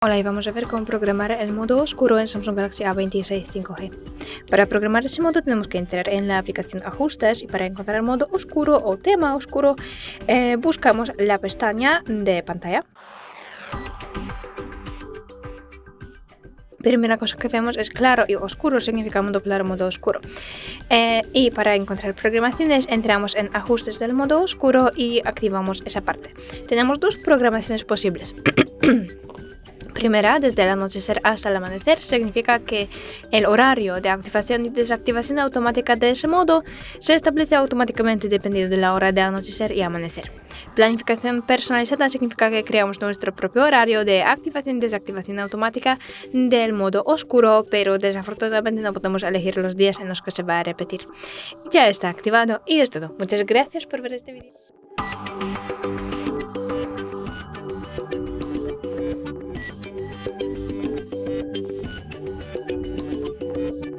Hola, y vamos a ver cómo programar el modo oscuro en SamsungGalaxyA265G. Para programar ese modo tenemos que entrar en la aplicación Ajustes y para encontrar el modo oscuro o tema oscuro buscamos la pestaña de pantalla. Primera cosa que vemos es claro y oscuro, significa modo claro, modo oscuro. Y para encontrar programaciones entramos en Ajustes del modo oscuro y activamos esa parte. Tenemos dos programaciones posibles. Primera, desde el anochecer hasta el amanecer, significa que el horario de activación y desactivación automática de ese modo se establece automáticamente dependiendo de la hora de anochecer y amanecer. Planificación personalizada significa que creamos nuestro propio horario de activación y desactivación automática del modo oscuro, pero desafortunadamente no podemos elegir los días en los que se va a repetir. Ya está activado y es todo. Muchas gracias por ver este vídeo.